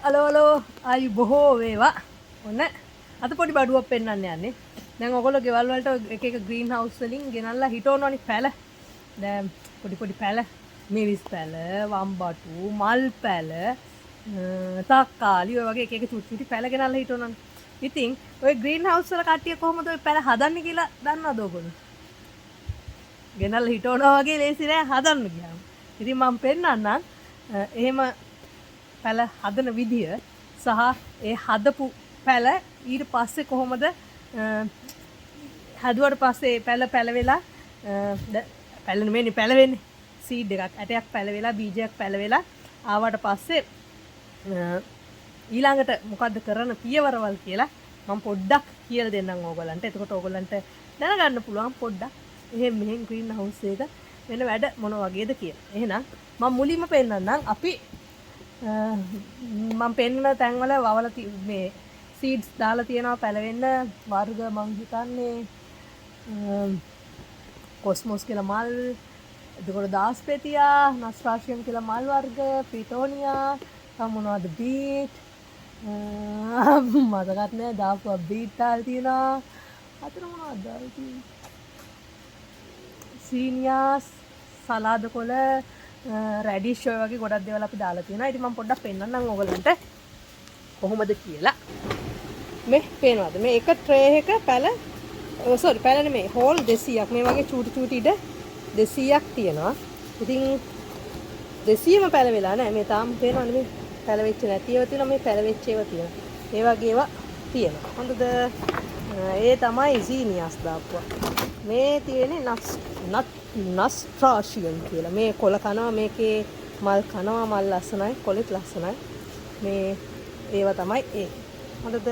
Hello ආයි බොහෝ වේවා. ඔන්න අද පොඩි බඩුවක් පෙන්වන්න යන්නේ. දැන් ඔයගොල්ලෝ ගෙවල් වලට එක එක ග්‍රීන් හවුස් වලින් ගෙනල්ලා හිටවනවනේ පැල. දැන් පොඩි පොඩි පැල, මිරිස් පැල, වම්බටු, මල් පැල, තක්කාලි ඔය වගේ එක එක චුටි චුටි පැල ගෙනල්ලා හිටවනවනේ. ඉතින් ඔය ග්‍රීන් හවුස් වල කට්ටිය කොහොමද ඔය පැල හදන්නේ කියලා දන්නවද ඔයගොල්ලෝ? ගෙනල්ලා හිටවනවා වගේ ලේසි නෑ හදන්න ගියාම. ඉතින් මම පෙන්නන්නම් එහෙම පැල හදන විදිය සහ ඒ හදපු පැල ඊට පස්සේ කොහොමද හදුවට පස්සේ පැල පැලවෙලා පැල නෙමෙයි පැල වෙන්නේ සීඩ් එකක් ඇටයක් පැල වෙලා බීජයක් පැල වෙලා ආවට පස්සේ ඊළඟට මොකද්ද කරන්න පියවරවල් කියලා මම පොඩ්ඩක් කියලා දෙන්නම් ඕගොල්ලන්ට. එතකොට ඕගොල්ලන්ට දැනගන්න පුළුවන් පොඩ්ඩක් එහෙම මෙහෙන් ග්‍රීන් හවුස් එක වෙන වැඩ මොන වගේද කියලා. එහෙනම් මම මුලින්ම පෙන්නන්නම් අපි මම පෙන්න තැන්වල වවල මේ සීඩ්ස් දාලා තියෙනවා පැලවෙන්න වර්ග මං හිතන්නේ කොස්මොස් කියලා මල්, එතකොට දාස්පෙතියා, නස්රාශියම් කියලා මල් වර්ග, පිටෝනියා, තව මොනවද බීට් මතකත් නෑ දාපුවා බීට් දාලා තියෙනවා. අතන මොනවද දාලා තියෙන්නේ? සීනියාස්, සලාද කොළ, රැඩිෂ් ඔය වගේ ගොඩක් දේවල් අපි දාලා තියෙනවා. ඉතින් මම පොඩ්ඩක් පෙන්නන්නම් ඕගලන්ට කොහොමද කියලා. මේ පේනවද? මේ එක ට්‍රේ එක පැල පැල නෙමෙයි හෝල් 200ක් මේ වගේ චූටි චූටි ඉඩ 200ක් තියෙනවා. ඉතින් 200ම පැල වෙලා නැහැ. මේ තාම පේනවනේ මේ පැල වෙච්ච නැති ඒවා තියෙනවා. මේ පැල වෙච්ච ඒවා තියෙනවා. ඒ වගේ ඒවා තියෙනවා. හොඳද? ඒ තමයි සීනියාස් දාපුවා. මේ තියෙන්නේ නස්ට්‍රාශියම් කියලා. මේ කොළ කනවා, මේකේ මල් කනවා, මල් ලස්සනයි, කොළෙත් ලස්සනයි. මේ ඒවා තමයි ඒ. හොඳද?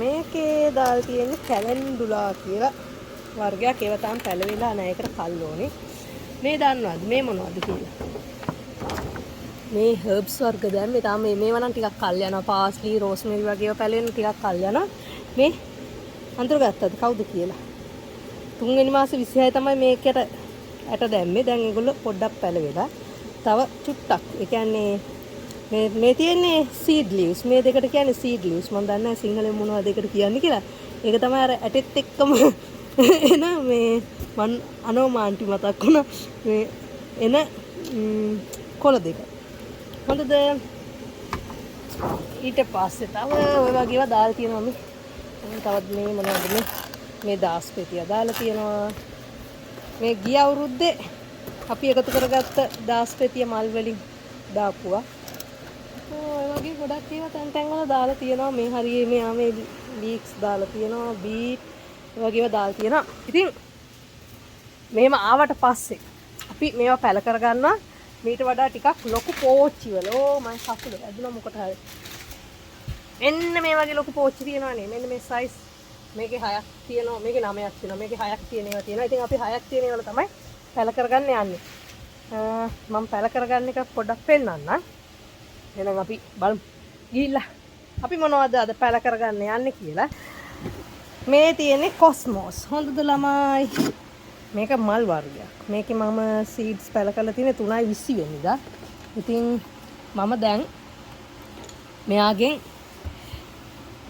මේකේ දාලා තියෙන්නේ කැලෙන්ඩුලා කියලා වර්ගයක්. ඒවා තාම පැලවිලා නැහැ. ඒකට කල් ඕනේ. මේ දන්නවද මේ මොනවද කියලා? මේ හර්බ්ස් වර්ග දැන් මේ තාම මේවා නම් ටිකක් කල් යනවා. පාස්ලි, රෝස්මෙරි වගේ ඒවා පැලෙන්න ටිකක් කල් යනවා. මේ අඳුරගත්තද කවුද කියලා? තුන්වෙනි මාසේ 26 තමයි මේකට ඇට දැම්මේ. දැන් ඒගොල්ලෝ පොඩ්ඩක් පැලවෙලා. තව චුට්ටක්. ඒ කියන්නේ මේ තියෙන්නේ සීඩ් ලීව්ස්. මේ දෙකට කියන්නේ සීඩ් ලීව්ස්. මම දන්නේ නැහැ සිංහලෙන් මොනවද ඒකට කියන්නේ කියලා. ඒක තමයි අර ඇටෙත් එක්කම එන මේ මන් අනෝමාන්ටි මතක් වුණා. මේ එන කොළ දෙක. හොඳද? ඊට පස්සේ තව ඔය වගේ ඒවා දාලා තියෙනවා මේ. තවත් මේ මොනවද මේ දාස්පෙතිය දාලා තියෙනවා. මේ ගිය අවුරුද්දේ අපි එකතු කරගත්ත දාස්පෙතිය මල් වලින් දාපුවා. ඔය වගේ ගොඩක් ඒවා තැන් තැන් වල දාලා තියෙනවා. මේ හරියේ මේ ලීක්ස් දාලා තියෙනවා. බීට් ඔය වගේ ඒවා දාලා තියෙනවා. ඉතින් මේව ආවට පස්සේ අපි මේවා පැල කරගන්නවා. මීට වඩා ටිකක් ලොකු පෝච්චි වල. ඕ මම කකුල ඇදුණා මොකට හරි. මෙන්න මේ වගේ ලොකු පෝච්චි තියෙනවානේ. මෙන්න මේ සයිස් මේකේ 6ක් තියෙනවා. මේකේ 9ක් තියෙනවා. මේකේ 6ක් තියෙන ඒවා තියෙනවා. ඉතින් අපි 6ක් තියෙන ඒවා තමයි පැල කරගන්න යන්නේ. මම පැල කරගන්න එක පොඩ්ඩක් පෙන්නන්නම්. එහෙනම් අපි බලමු. ගිහිල්ලා අපි මොනවද අද පැල කරගන්න යන්නේ කියලා. මේ තියෙන්නේ කොස්මොස්. හොඳද ළමයි? මේක මල් වර්ගයක්. මේකේ මම සීඩ්ස් පැල කරලා තියෙන්නේ 3/20 වෙනිදා. ඉතින් මම දැන් මෙයාගෙන්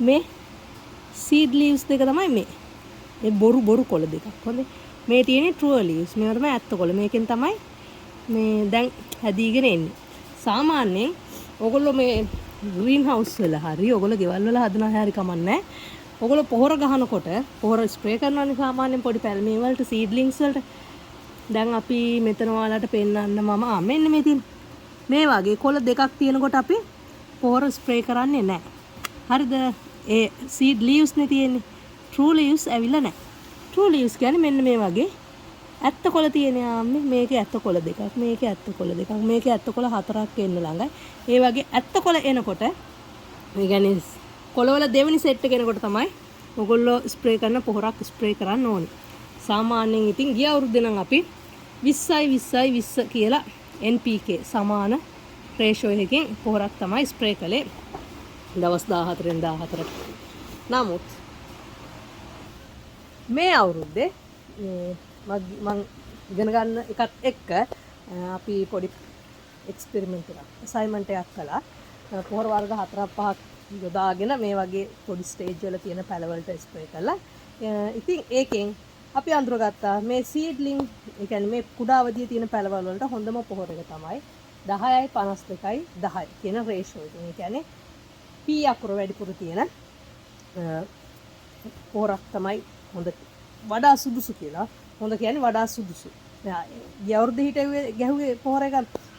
මේ සීඩ් ලීව්ස් දෙක තමයි මේ. මේ බොරු කොළ දෙකක්. හොඳේ. මේ තියෙන්නේ ට්‍රූ ලීව්ස්. මේවා තමයි ඇත්ත කොළ. මේකෙන් තමයි මේ දැන් හැදීගෙන එන්නේ. සාමාන්‍යයෙන් ඔයගොල්ලෝ මේ ග්‍රීන් හවුස් වල හරි ඔයගොල්ලෝ ගෙවල් වල හදනවා හරි කමන්නේ. ඔයගොල්ලෝ පොහොර ගහනකොට පොහොර ස්ප්‍රේ කරනවානේ සාමාන්‍යයෙන් පොඩි පැල්මේ වලට සීඩ්ලින්ග්ස් වලට. දැන් අපි මෙතන ඔයාලට පෙන්නන්න මම මෙන්න මේ තියෙන මේ වගේ කොළ දෙකක් තියෙනකොට අපි පොහොර ස්ප්‍රේ කරන්නේ නැහැ. හරිද? ඒ සීඩ් ලීව්ස් නේ තියෙන්නේ. ට්‍රූ ලීව්ස් ඇවිල්ලා නැහැ. ට්‍රූ ලීව්ස් කියන්නේ මෙන්න මේ වගේ ඇත්ත කොළ තියෙනවා. මේකේ ඇත්ත කොළ දෙකක්, මේකේ ඇත්ත කොළ දෙකක්, මේකේ ඇත්ත කොළ 4ක් එන්න ළඟයි. ඒ වගේ ඇත්ත කොළ එනකොට මේ කියන්නේ කොළවල දෙවෙනි සෙට් එක එනකොට තමයි ඔයගොල්ලෝ ස්ප්‍රේ කරන පොහොරක් ස්ප්‍රේ කරන්න ඕනේ. සාමාන්‍යයෙන් ඉතින් ගිය අවුරුද්දේ නම් අපි 20 කියලා NPK සමාන රේෂෝ එකකින් පොහොරක් තමයි ස්ප්‍රේ කළේ දවස් 14න් 14ට. නමුත් මේ අවුරුද්දේ මම ඉගෙන ගන්න එකත් එක්ක අපි පොඩි එක්ස්පෙරිමන්ට් එකක් අසයින්මන්ට් එකක් කළා. පොහොර වර්ග 4-5ක් යොදාගෙන මේ වගේ පොඩි ස්ටේජ් වල තියෙන පැලවලට ස්ප්‍රේ කළා. ඉතින් ඒකෙන් අපි අඳුරගත්තා මේ සීඩ්ලින් ඒ කියන්නේ මේ කුඩා අවදියේ තියෙන පැලවල වලට හොඳම පොහොර එක තමයි 10යි 52යි 10 කියන රේෂියෝ එක. ඒ කියන්නේ P අකුර වැඩිපුර තියෙන පොහොරක් තමයි හොඳ වඩා සුදුසු කියලා. හොඳ කියන්නේ වඩා සුදුසු. ගිය අවුරුද්දේ හිටුවේ ගැහුවේ පොහොර එක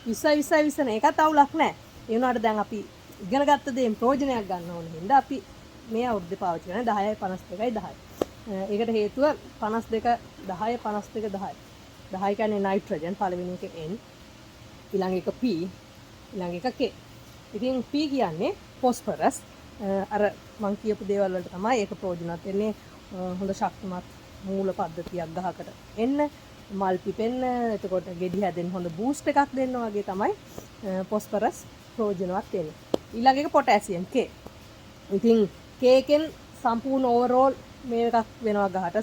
20 නේ. ඒකත් අවුලක් නැහැ. ඒ වුණාට දැන් අපි ඉගෙන ගත්ත දේෙන් ප්‍රයෝජනයක් ගන්න ඕන හින්දා අපි මේ අවුරුද්දේ පාවිච්චි කරන 10යි 52යි 10යි. ඒකට හේතුව 52 10 52 10. 10 කියන්නේ නයිට්‍රජන් පළවෙනි එක N ඊළඟ එක P ඊළඟ එක K. ඉතින් P කියන්නේ ෆොස්ෆරස්. අර මං කියපු දේවල් වලට තමයි ඒක ප්‍රයෝජනවත් වෙන්නේ. හොඳ ශක්තිමත් මූල පද්ධතියක් ගහකට එන්න මල් පිපෙන්න එතකොට ගෙඩි හැදෙන්න හොඳ බූස්ට් එකක් දෙන්න වගේ තමයි ෆොස්ෆරස් ප්‍රයෝජනවත් වෙන්නේ. ඊළඟ එක පොටෑසියම් K. ඉතින් K එකෙන් සම්පූර්ණ ඕවරෝල් මේ එකක් වෙනවා ගහට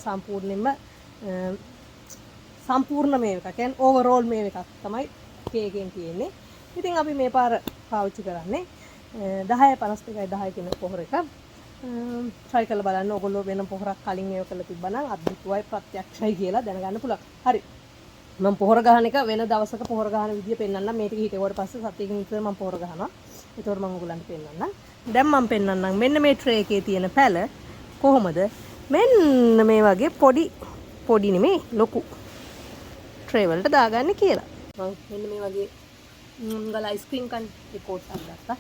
සම්පූර්ණ මේ එකක් කියන්නේ ඕවරෝල් මේ එකක් තමයි K එකෙන් තියෙන්නේ. ඉතින් අපි මේ පාර පාවිච්චි කරන්නේ 10 52 10 කියන පොහොර එක. try කරලා බලන්න ඕගොල්ලෝ වෙන පොහොරක් කලින් ඒව කරලා තිබ්බනම් අද්භූතයි ප්‍රත්‍යක්ෂයි කියලා දැනගන්න පුළුවන්. හරි. මම පොහොර ගහන එක වෙන දවසක පොහොර ගහන විදිය පෙන්නන්නම්. මේ ටික හිටේවට පස්සේ සතියකින් විතර මම පොහොර ගහනවා. ඒතකොට මම ඔයගොල්ලන්ට පෙන්නන්නම්. දැන් මම පෙන්නන්නම් මෙන්න මේ ට්‍රේ එකේ තියෙන පැල කොහොමද මෙන්න මේ වගේ පොඩි නෙමෙයි ලොකු ට්‍රේ වලට දාගන්නේ කියලා. මම මෙන්න මේ වගේ ගල අයිස්ක්‍රීම් කන් රිපෝට් එකක් ගත්තා.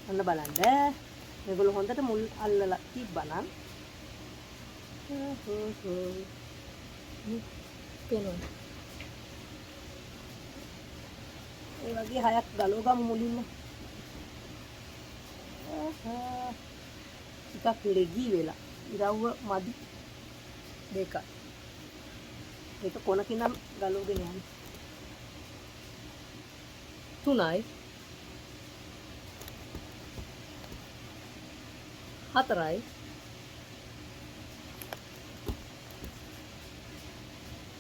අන්න බලන්න. මේගොල්ලෝ හොඳට මුල් අල්ලලා තිබ්බනම් පේනවා. ඒ වගේ හයක් ගලව ගමු මුලින්ම. ටිකක් ලෙගී වෙලා ඉරව්ව මදි දෙකයි. ඒක කොනකින් නම් ගලවගෙන යන්න. 3යි 4යි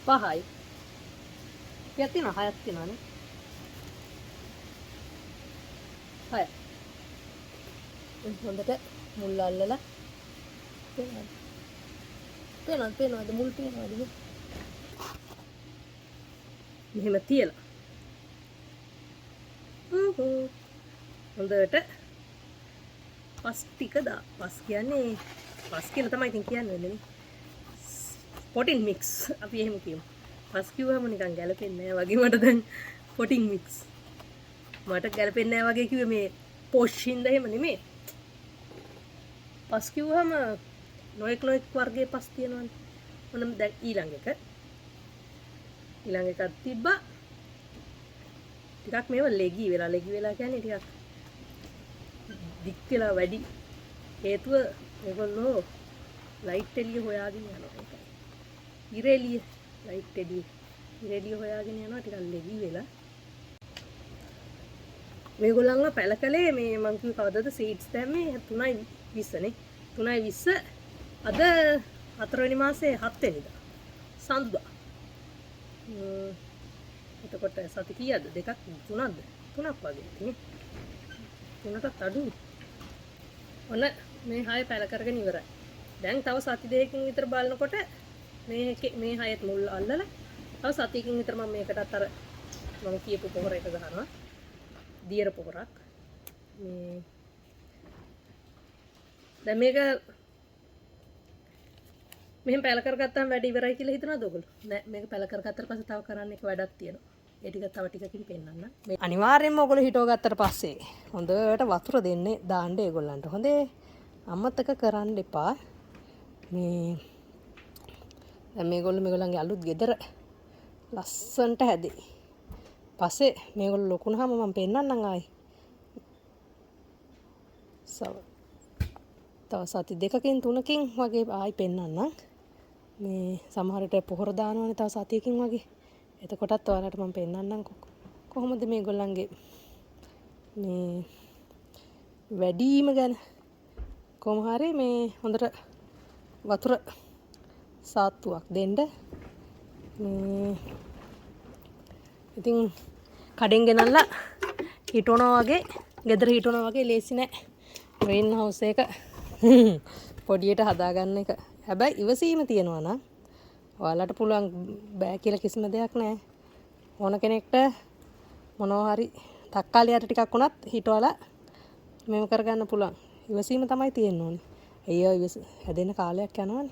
5යි කීයක් තියෙනවද? 6ක් තියෙනවනේ. 6. හොඳට මුල් අල්ලලා පේනවද මුල් පේනවද මෙහෙම තියලා හොඳට පස් ටික දා. පස් කියන්නේ පස් කියලා තමයි ඉතින් කියන්නේ නේ. පොටින් මික්ස් අපි එහෙම කියමු. පස් කිව්වම නිකන් ගැලපෙන්නේ නැහැ වගේ මට දැන් පොටින් මික්ස්. මට ගැලපෙන්නේ නැහැ වගේ කිව්වේ මේ පොෂින්ද එහෙම නෙමෙයි. පස් කිව්වම නොඑක් වර්ගයේ පස් තියෙනවනේ. මොනම දැන් ඊළඟ එකක් තිබ්බා. ටිකක් මේව ලෙගී වෙලා කියන්නේ ටිකක් දික් වෙලා වැඩි. හේතුව ඒගොල්ලෝ ලයිට් එළිය හොයාගෙන යනවා. ඉරෙළිය ලයිට් එළිය හොයාගෙන යනවා ටිකක් ලෙගී වෙලා. මේගොල්ලන්ව පැලකලේ මේ මං කිව්ව කවදද සීඩ්ස් දැම්මේ 3.20 නේ. 3.20 අද 4 වෙනි මාසේ 7 වෙනිදා සඳුදා. එතකොට සති කීයද? 2ක් 3ක්ද? 3ක් වගේ නේ. 3ටත් අඩු. ඔන්න මේ 6 පැල කරගෙන ඉවරයි. දැන් තව සති දෙකකින් විතර බලනකොට මේ 6ත් මුල් අල්ලලා තව සතියකින් විතර මම මේකටත් අර මම කියපු පොහොර එක ගහනවා. දියර පොහොරක්. මේ දැන් මේක මෙහෙම පැල කරගත්තාම වැඩ ඉවරයි කියලා හිතනවද ඔයගොල්ලෝ? නෑ මේක පැල කරගත්තට පස්සේ තව කරන්න එක වැඩක් තියෙනවා. ඒ ටික තව ටිකකින් පෙන්නන්න. මේ අනිවාර්යයෙන්ම ඔයගොල්ලෝ හිටව ගත්තට පස්සේ හොඳට වතුර දෙන්නේ දාන්න ඒගොල්ලන්ට. හොඳේ අමතක කරන්න එපා. මේ දැන් මේගොල්ලන්ගේ අලුත් ගෙදර ලස්සන්ට හැදේ. පස්සේ මේගොල්ලෝ ලොකුනහම මම පෙන්නන්නම් ආයි. තව සති දෙකකින් තුනකින් වගේ ආයි පෙන්නන්නම්. මේ සමහර විට පොහොර දානවනේ තව සතියකින් වගේ. එතකොටත් ඔයාලට මම පෙන්නන්නම් කොහොමද මේගොල්ලන්ගේ මේ වැඩිම ගැන. කොහොම හරි මේ හොඳට වතුර සාත්තුවක් දෙන්න. මේ ඉතින් කඩෙන් ගෙනල්ලා හිටවනවා වගේ ගෙදර හිටවනවා වගේ ලේසි නෑ. ග්‍රීන් හවුස් එක පොඩියට හදාගන්න එක. හැබැයි ඉවසීම තියෙනවා නම් ඔයාලට පුළුවන් බෑ කියලා කිසිම දෙයක් නෑ. ඕන කෙනෙක්ට මොනවා හරි තක්කාලියට ටිකක් වුණත් හිටවලා මේව කරගන්න පුළුවන්. ඉවසීම තමයි තියෙන්න ඕනේ. අයියෝ හැදෙන්න කාලයක් යනවනේ.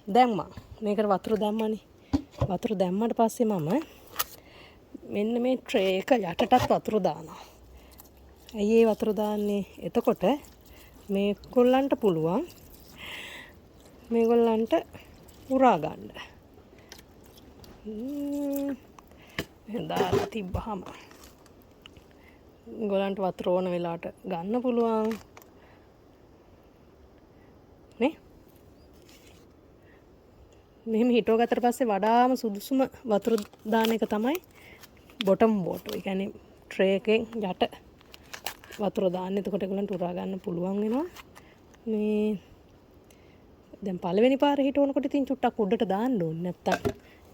දැම්මා. මේකට වතුර දැම්මනේ. වතුර දැම්මට පස්සේ මම මෙන්න මේ ට්‍රේ එක යටටත් වතුර දානවා. ඇයි ඒ වතුර දාන්නේ? එතකොට මේගොල්ලන්ට පුළුවන් මේගොල්ලන්ට උරා ගන්න. දාලා තිබ්බහම ගොල්ලන්ට වතුර ඕන වෙලාවට ගන්න පුළුවන් නේ. මෙහෙම හිටව ගත්තට පස්සේ වඩාම සුදුසුම වතුර දාන එක තමයි බොටම් බෝටල්. ඒ කියන්නේ ට්‍රේ එකෙන් යට වතුර දාන්න. එතකොට ඒගොල්ලන්ට උරා ගන්න පුළුවන් වෙනවා. මේ දැන් පළවෙනි පාරේ හිටවනකොට ඉතින් චුට්ටක් උඩට දාන්න ඕනේ. නැත්තම්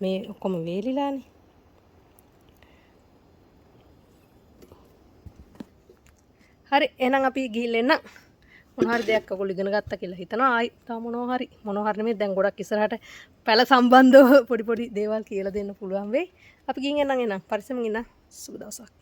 මේ ඔක්කොම වේලිලානේ. හරි එහෙනම් අපි ගිහින් එන්න. මොන හරි දෙයක් ඔයගොල්ලෝ ඉගෙන ගත්තා කියලා හිතනවා. ආයි තව මොනවා හරි නෙමෙයි දැන් ගොඩක් ඉස්සරහට පැල සම්බන්ධව පොඩි දේවල් කියලා දෙන්න පුළුවන් වෙයි. අපි ගිහින් එන්නම් පරිස්සමෙන් ඉන්න. සුබ දවසක්.